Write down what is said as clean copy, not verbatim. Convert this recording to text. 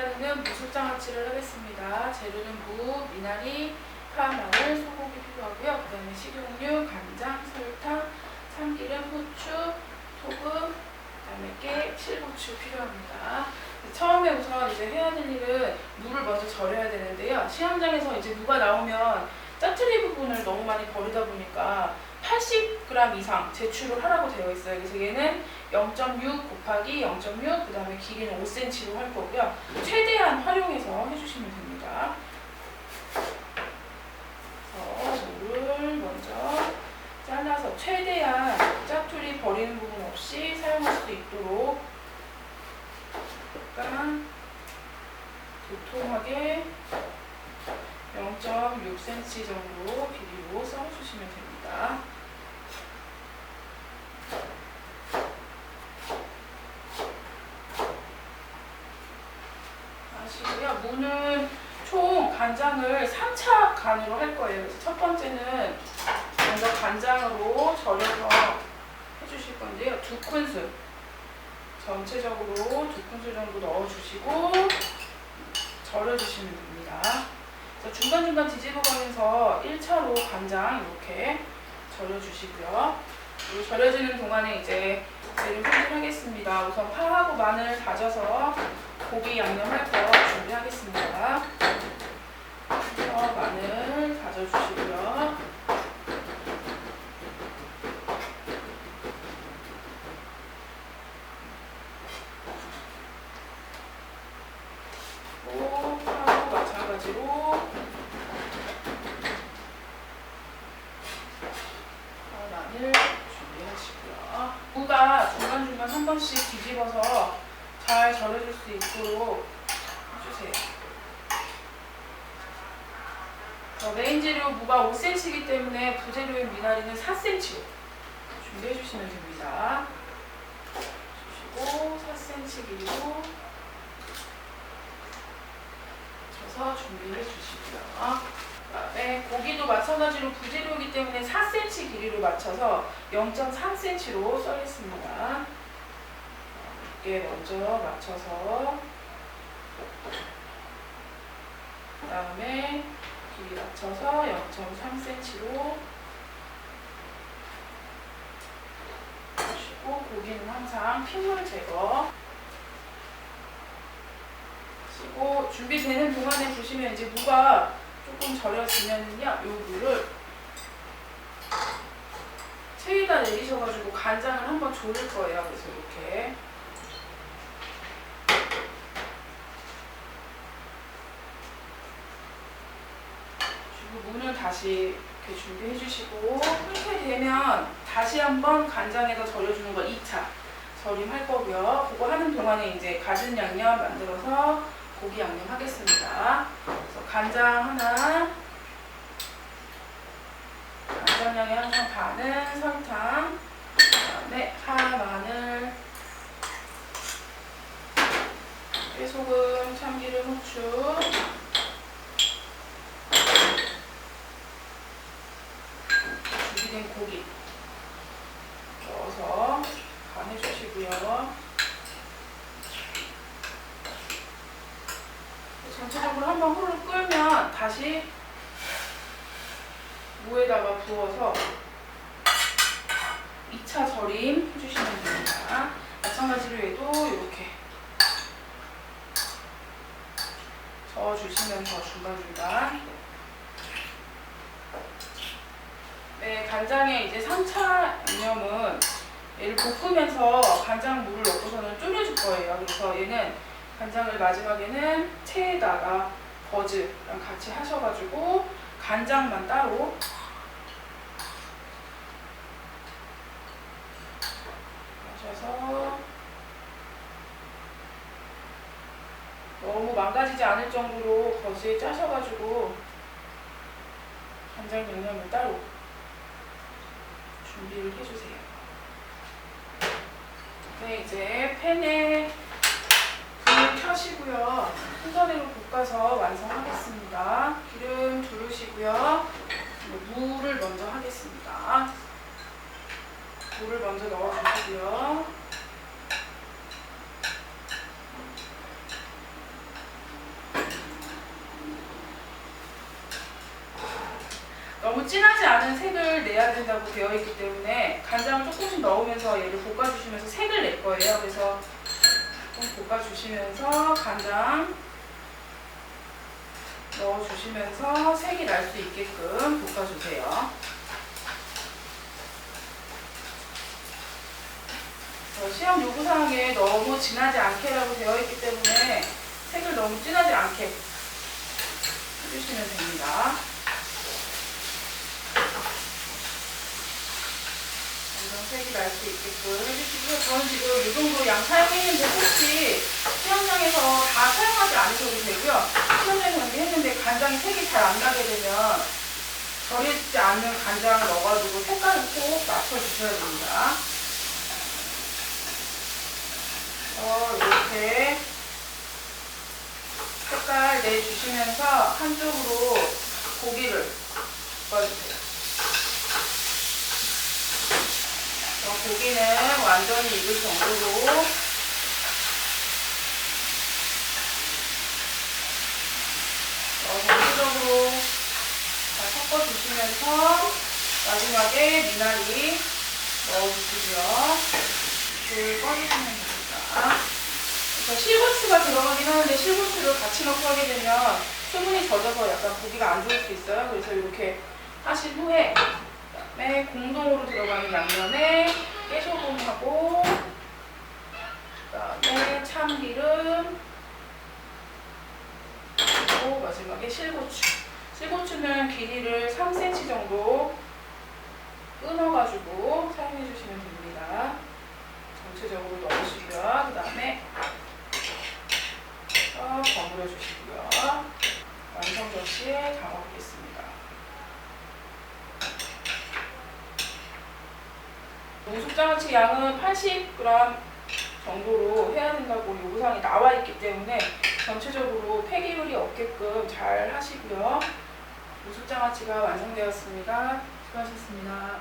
자리는 무술장아찌를 하겠습니다. 재료는 무, 미나리, 파, 마늘, 소고기 필요하고요. 그 다음에 식용유, 간장, 설탕, 참기름, 후추, 소금, 그 다음에 깨, 실고추 필요합니다. 처음에 우선 이제 해야 될 일은 무를 먼저 절여야 되는데요. 시험장에서 이제 무가 나오면 짜투리 부분을 너무 많이 버리다 보니까 80g 이상 제출을 하라고 되어 있어요. 그래서 얘는 0.6 곱하기 0.6, 그 다음에 길이는 5cm로 할 거고요. 최대한 활용해서 해주시면 됩니다. 물을 먼저 잘라서 최대한 짜투리 버리는 부분 없이 사용할 수 있도록 약간 도톰하게 0.6cm 정도 길이로 썰어주시면 됩니다. 아시고요. 무는 총 간장을 3차 간으로 할 거예요. 그래서 첫 번째는 먼저 간장으로 절여서 해주실 건데요. 2큰술 전체적으로 2큰술 정도 넣어주시고 절여주시면 됩니다. 중간중간 뒤집어가면서 1차로 간장 이렇게 절여주시고요. 그리고 절여지는 동안에 이제 재료 손질하겠습니다. 우선 파하고 마늘 다져서 고기 양념할 거 준비하겠습니다. 마늘 다져주시고요. 파하고 마찬가지로 마늘 준비하시고요. 무가 중간중간 한 번씩 뒤집어서 잘 절여줄 수 있도록 해주세요. 메인 재료 무가 5cm이기 때문에 부재료인 미나리는 4cm로 준비해 주시면 됩니다. 주시고 4cm 길이로 쳐서 준비해 주시고요. 그다음에 고기도 마찬가지로 부재료이기 때문에 4cm 길이로 맞춰서 0.3cm로 썰겠습니다. 이렇게 먼저 맞춰서 그 다음에 길이 맞춰서 0.3cm로 주시고 고기는 항상 핏물 제거 하시고 준비되는 동안에 보시면 이제 무가 조금 절여지면은요, 요 무를 체에다 내리셔가지고 간장을 한번 졸일 거예요. 그래서 이렇게 무는 다시 이렇게 준비해 주시고 이렇게 되면 다시 한번 간장에다 절여주는 거 2차 절임할 거고요. 그거 하는 동안에 이제 가진 양념 만들어서 고기 양념 하겠습니다. 그래서 간장 하나, 간장량의 항상 반은 설탕, 그다음에 파, 마늘, 깨소금, 참기름, 후추, 준비된 고기 넣어서 간해주시고요. 전체적으로 한번 호를 끓면 다시 무에다가 부어서 2차 절임 해주시면 됩니다. 마찬가지로 얘도 이렇게 저어주시면서 중간중간 네, 간장에 이제 3차 양념은 얘를 볶으면서 간장물을 넣고서는 졸여줄 거예요. 그래서 얘는 간장을 마지막에는 체에다가 버즈랑 같이 하셔가지고 간장만 따로 하셔서 너무 망가지지 않을 정도로 버즈에 짜셔가지고 간장 양념을 따로 준비를 해주세요. 네, 이제 팬에 불을 켜시고요. 순서대로 볶아서 완성하겠습니다. 기름 두르시고요. 물을 먼저 하겠습니다. 물을 먼저 넣어주시고요. 나는 색을 내야 된다고 되어 있기 때문에 간장을 조금씩 넣으면서 얘를 볶아주시면서 색을 낼 거예요. 그래서 조금 볶아주시면서 간장 넣어주시면서 색이 날 수 있게끔 볶아주세요. 시험 요구사항에 너무 진하지 않게라고 되어 있기 때문에 색을 너무 진하지 않게 해주시면 됩니다. 색이 날 수 있게끔 해주시고요. 저는 지금 이 정도 양 사용했는데 혹시 시험장에서 다 사용하지 않으셔도 되고요. 시험장에서 이렇게 했는데 간장이 색이 잘 안 나게 되면 절이지 않는 간장을 넣어가지고 색깔을 꼭 맞춰주셔야 됩니다. 이렇게 색깔 내주시면서 한쪽으로 고기를 볶아주세요. 고기는 완전히 익을 정도로 전체적으로 잘 섞어주시면서 마지막에 미나리 넣어주시고요. 불 꺼주시면 됩니다. 실고추가 들어가긴 하는데 실고추를 같이 넣고 하게 되면 수분이 젖어서 약간 고기가 안 좋을 수 있어요. 그래서 이렇게 하신 후에 그다음에 공동으로 들어가는 양념에 깨소금하고 그다음에 참기름 그리고 마지막에 실고추. 실고추는 길이를 3cm 정도 끊어가지고 사용해 주시면 됩니다. 전체적으로 넣으시고요. 그 다음에 버무려 주시고요. 완성 접시에 담아보겠습니다. 우숙장아찌 양은 80g 정도로 해야 된다고 요구사항이 나와 있기 때문에 전체적으로 폐기물이 없게끔 잘 하시고요. 우숙장아찌가 완성되었습니다. 수고하셨습니다.